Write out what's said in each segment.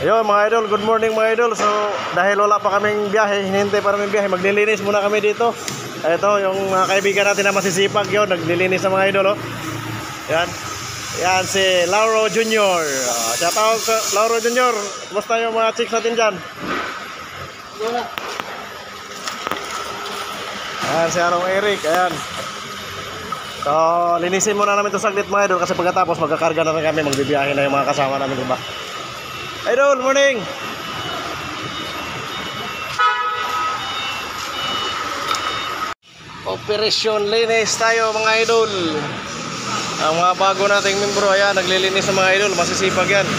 Ayun mga idol, good morning mga idol. So dahil wala pa kaming biyahe, hinihintay pa namin biyahe, maglilinis muna kami dito. Ito yung mga kaibigan natin na masisipag yun, naglilinis na mga idol. Yan. Yan si Lauro Jr. Shout out sa Lauro Jr. Kumusta yung mga chicks natin dyan? Ayan si Arong Eric. Ayan. So linisin muna namin ito saglit mga idol, kasi pagkatapos magkakarga na rin kami, magbibiyahe na yung mga kasama namin, diba? Idol, morning! Operasyon linis tayo mga idol. Ang mga bago nating membro, ayan, naglilinis ng mga idol, masisipag yan.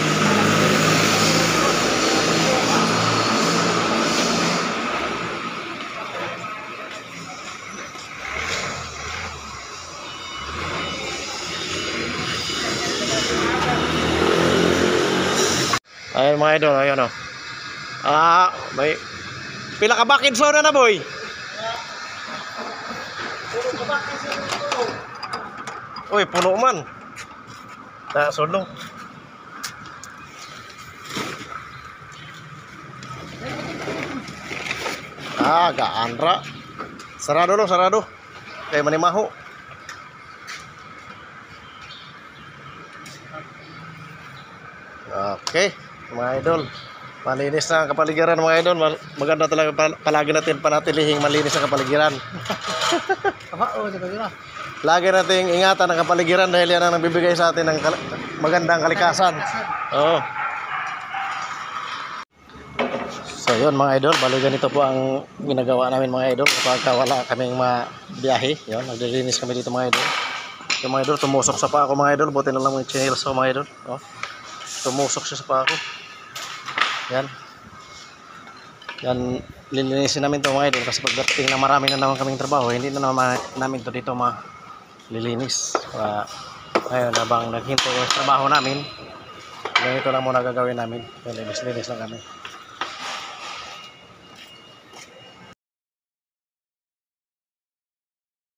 Ayan mga idol, ayan o. May pila ka bakid soda na boy. Uy, puno man. Sulong. Gaandra. Sarado lo, sarado. Kaya manimaho. Okay, mga idol. Malinis na ang kapaligiran mga idol. Maganda talaga palagi natin panatilihing malinis ang kapaligiran. Lagi nating ingatan ang kapaligiran dahil yan ang nagbibigay sa atin ng magandang kalikasan. Oo. So yun mga idol, bali ganito po ang ginagawa namin mga idol kapag wala kaming biyahe. Yun, naglilinis kami dito mga idol. Yung mga idol, tumusok sa pa ako mga idol. Buti na lang yung channels ko mga idol. Tumusok siya sa pa ako. Yan. Yan, lilinisin namin ito mga idol, kasi pagdating na marami na naman kaming trabaho, hindi na naman namin ito dito lilinis. Ngayon, habang naghintay yung trabaho namin, ganito lang muna gagawin namin. Linis-linis lang kami.